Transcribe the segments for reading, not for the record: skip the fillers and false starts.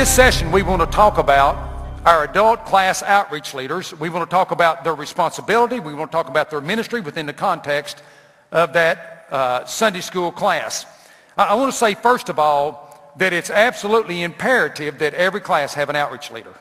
this session, we want to talk about our adult class outreach leaders. We want to talk about their responsibility. We want to talk about their ministry within the context of that Sunday school class. I want to say, first of all, that it's absolutely imperative that every class have an outreach leader.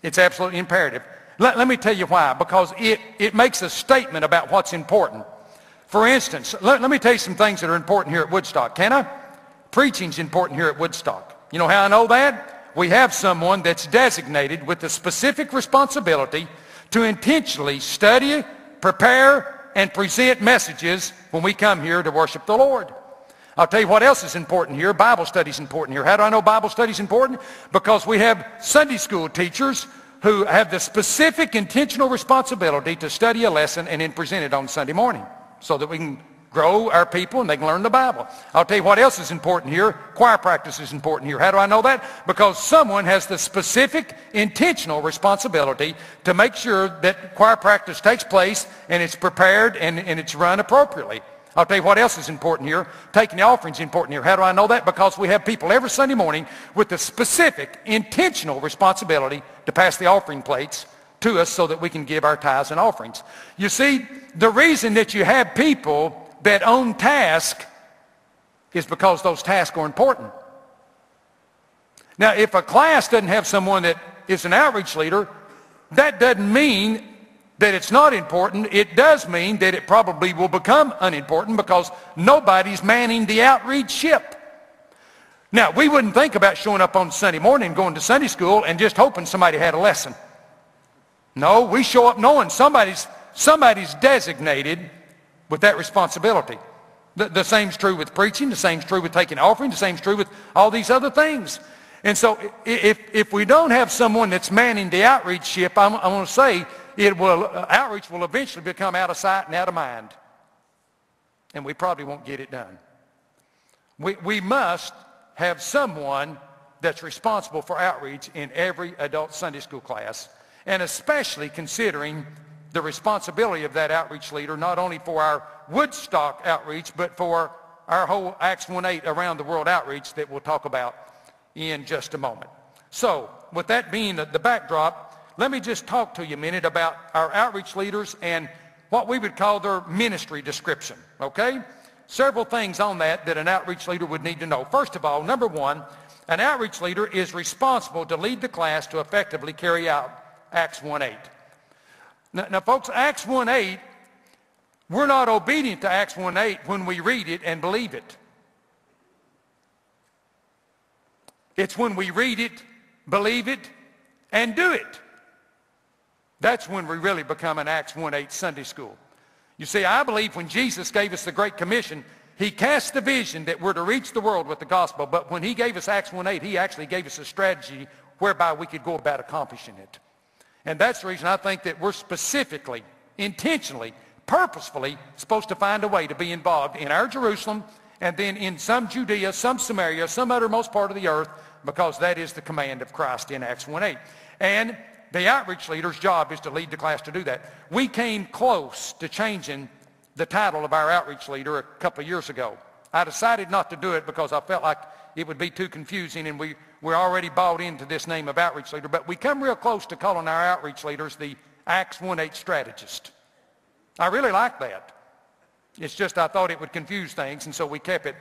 It's absolutely imperative. Let me tell you why. Because it makes a statement about what's important. For instance, let me tell you some things that are important here at Woodstock. Can I? Preaching's important here at Woodstock. You know how I know that? We have someone that's designated with the specific responsibility to intentionally study, prepare, and present messages when we come here to worship the Lord. I'll tell you what else is important here. Bible study's important here. How do I know Bible study's important? Because we have Sunday school teachers who have the specific intentional responsibility to study a lesson and then present it on Sunday morning so that we can grow our people and they can learn the Bible. I'll tell you what else is important here. Choir practice is important here. How do I know that? Because someone has the specific intentional responsibility to make sure that choir practice takes place and it's prepared and it's run appropriately. I'll tell you what else is important here. Taking the offering is important here. How do I know that? Because we have people every Sunday morning with the specific intentional responsibility to pass the offering plates to us so that we can give our tithes and offerings. You see, the reason that you have people that own task is because those tasks are important. Now, if a class doesn't have someone that is an outreach leader, that doesn't mean that it's not important. It does mean that it probably will become unimportant because nobody's manning the outreach ship. Now, we wouldn't think about showing up on Sunday morning, going to Sunday school, and just hoping somebody had a lesson. No, we show up knowing somebody's designated with that responsibility. The same's true with preaching. The same's true with taking offering. The same's true with all these other things. And so if we don't have someone that's manning the outreach ship, I want to say outreach will eventually become out of sight and out of mind. And we probably won't get it done. We must have someone that's responsible for outreach in every adult Sunday school class, and especially considering the responsibility of that outreach leader, not only for our Woodstock outreach, but for our whole Acts 1:8 around the world outreach that we'll talk about in just a moment. So, with that being the backdrop, let me just talk to you a minute about our outreach leaders and what we would call their ministry description, okay? Several things on that an outreach leader would need to know. First of all, number one, an outreach leader is responsible to lead the class to effectively carry out Acts 1:8. Now, folks, Acts 1:8, we're not obedient to Acts 1:8 when we read it and believe it. It's when we read it, believe it, and do it. That's when we really become an Acts 1:8 Sunday school. You see, I believe when Jesus gave us the Great Commission, he cast the vision that we're to reach the world with the gospel. But when he gave us Acts 1:8, he actually gave us a strategy whereby we could go about accomplishing it. And that's the reason I think that we're specifically, intentionally, purposefully supposed to find a way to be involved in our Jerusalem and then in some Judea, some Samaria, some uttermost part of the earth, because that is the command of Christ in Acts 1:8. And the outreach leader's job is to lead the class to do that. We came close to changing the title of our outreach leader a couple of years ago. I decided not to do it because I felt like it would be too confusing, and we're already bought into this name of outreach leader. But we come real close to calling our outreach leaders the Acts 1:8 strategist. I really like that. It's just I thought it would confuse things, and so we kept it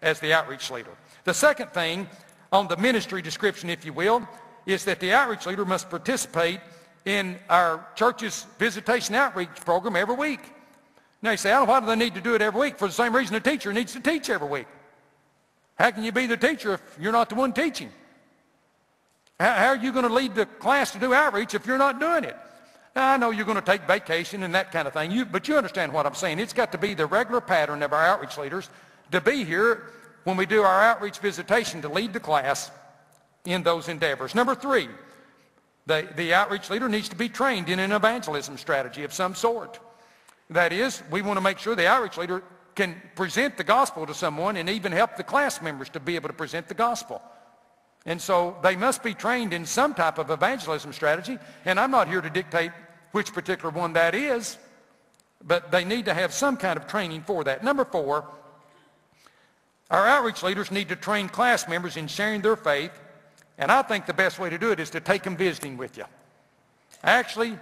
as the outreach leader. The second thing on the ministry description, if you will, is that the outreach leader must participate in our church's visitation outreach program every week. Now you say, Alan, why do they need to do it every week? For the same reason a teacher needs to teach every week. How can you be the teacher if you're not the one teaching? How are you going to lead the class to do outreach if you're not doing it? Now, I know you're going to take vacation and that kind of thing, but you understand what I'm saying. It's got to be the regular pattern of our outreach leaders to be here when we do our outreach visitation to lead the class in those endeavors. Number three, the outreach leader needs to be trained in an evangelism strategy of some sort. That is, we want to make sure the outreach leader can present the gospel to someone and even help the class members to be able to present the gospel. And so they must be trained in some type of evangelism strategy, and I'm not here to dictate which particular one that is, but they need to have some kind of training for that. Number four, our outreach leaders need to train class members in sharing their faith And I think the best way to do it is to take them visiting with you. Actually,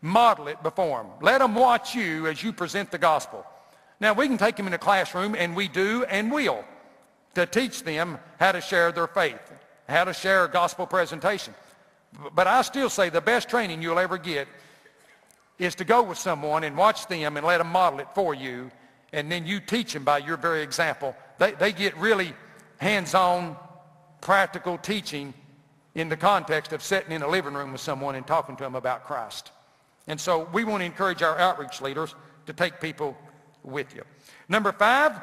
model it before them. Let them watch you as you present the gospel. Now, we can take them in a classroom, and we do and will, to teach them how to share their faith, how to share a gospel presentation. But I still say the best training you'll ever get is to go with someone and watch them and let them model it for you, and then you teach them by your very example. They get really hands-on, practical teaching in the context of sitting in a living room with someone and talking to them about Christ. And so we want to encourage our outreach leaders to take people with you. Number 5,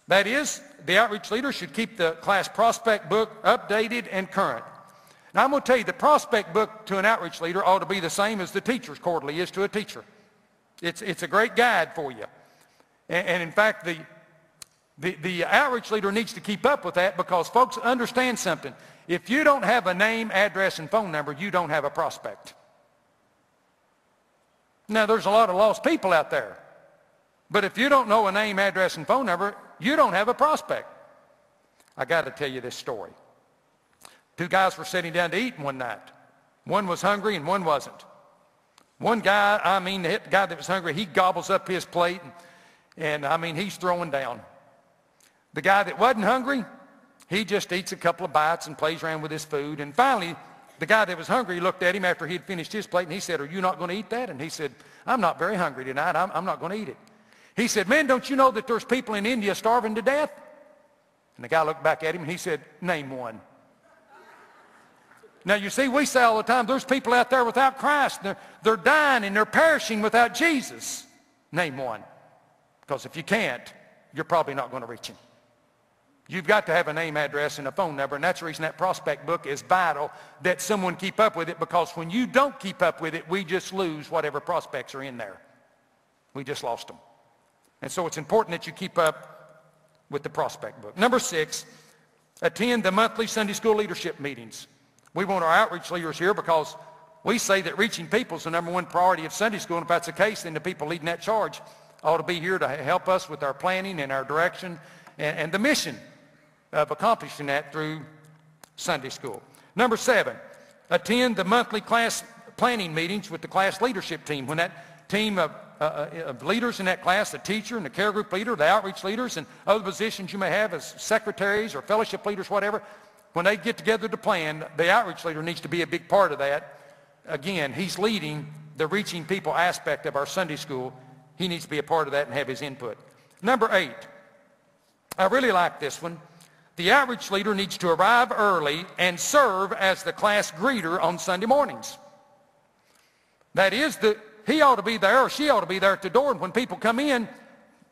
that is, the outreach leader should keep the class prospect book updated and current. Now, I'm going to tell you, the prospect book to an outreach leader ought to be the same as the teacher's quarterly is to a teacher. It's a great guide for you. And in fact, the outreach leader needs to keep up with that, because folks, understand something. If you don't have a name, address, and phone number, you don't have a prospect. Now, there's a lot of lost people out there. But if you don't know a name, address, and phone number, you don't have a prospect. I got to tell you this story. 2 guys were sitting down to eat one night. One was hungry and one wasn't. One guy, the guy that was hungry, he gobbles up his plate, and he's throwing down. The guy that wasn't hungry, he just eats a couple of bites and plays around with his food. And finally, the guy that was hungry looked at him after he had finished his plate, and he said, "Are you not going to eat that?" And he said, "I'm not very hungry tonight. I'm not going to eat it." He said, "Man, don't you know that there's people in India starving to death?" And the guy looked back at him and he said, "Name one." Now, you see, we say all the time, there's people out there without Christ. They're dying and they're perishing without Jesus. Name one. Because if you can't, you're probably not going to reach him. You've got to have a name, address, and a phone number, and that's the reason that prospect book is vital, that someone keep up with it, because when you don't keep up with it, we just lose whatever prospects are in there. We just lost them. And so it's important that you keep up with the prospect book. Number 6, attend the monthly Sunday school leadership meetings. We want our outreach leaders here because we say that reaching people is the number 1 priority of Sunday school, and if that's the case, then the people leading that charge ought to be here to help us with our planning and our direction and the mission of accomplishing that through Sunday school. Number 7, attend the monthly class planning meetings with the class leadership team. When that team of leaders in that class, the teacher and the care group leader, the outreach leaders, and other positions you may have as secretaries or fellowship leaders, whatever, when they get together to plan, the outreach leader needs to be a big part of that. Again, he's leading the reaching people aspect of our Sunday school. He needs to be a part of that and have his input. Number 8, I really like this one. The outreach leader needs to arrive early and serve as the class greeter on Sunday mornings. That is, he ought to be there, or she ought to be there at the door, and when people come in,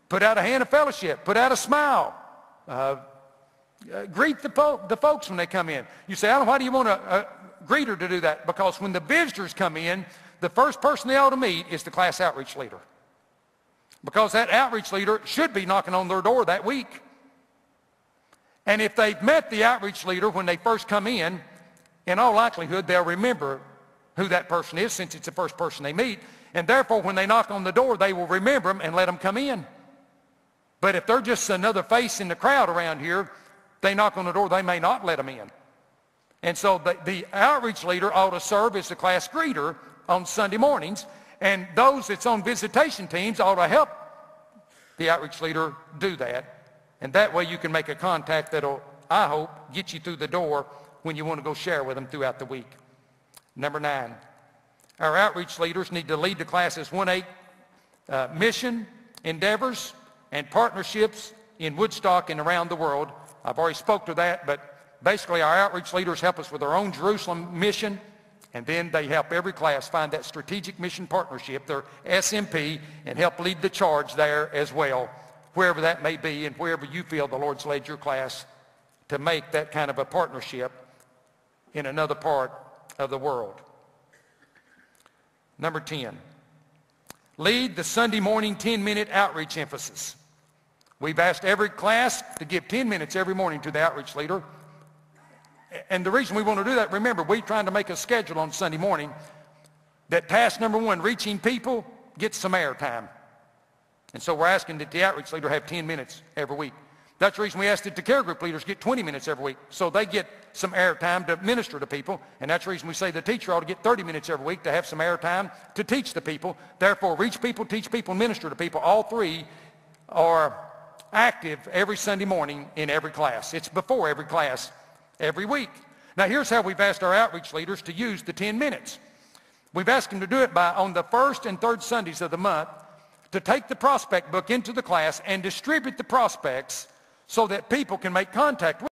put out a hand of fellowship, put out a smile, greet the folks when they come in. You say, "Alan, why do you want a greeter to do that?" Because when the visitors come in, the first person they ought to meet is the class outreach leader. Because that outreach leader should be knocking on their door that week. And if they've met the outreach leader when they first come in all likelihood they'll remember who that person is, since it's the first person they meet. And therefore, when they knock on the door, they will remember them and let them come in. But if they're just another face in the crowd around here, they knock on the door, they may not let them in. And so the outreach leader ought to serve as the class greeter on Sunday mornings, and those that's on visitation teams ought to help the outreach leader do that. And that way you can make a contact that'll, I hope, get you through the door when you want to go share with them throughout the week. Number 9, our outreach leaders need to lead the class's 1-8 mission endeavors and partnerships in Woodstock and around the world. I've already spoke to that, but basically our outreach leaders help us with our own Jerusalem mission, and then they help every class find that strategic mission partnership, their SMP, and help lead the charge there as well, wherever that may be and wherever you feel the Lord's led your class to make that kind of a partnership in another part of the world. Number 10, lead the Sunday morning 10-minute outreach emphasis. We've asked every class to give 10 minutes every morning to the outreach leader. And the reason we want to do that, remember, we're trying to make a schedule on Sunday morning that task number 1, reaching people, gets some air time. And so we're asking that the outreach leader have 10 minutes every week. That's the reason we asked that the care group leaders get 20 minutes every week, so they get some air time to minister to people. And that's the reason we say the teacher ought to get 30 minutes every week to have some air time to teach the people. Therefore, reach people, teach people, minister to people. All three are active every Sunday morning in every class. It's before every class every week. Now, here's how we've asked our outreach leaders to use the 10 minutes. We've asked them to do it by, on the first and third Sundays of the month, to take the prospect book into the class and distribute the prospects so that people can make contact with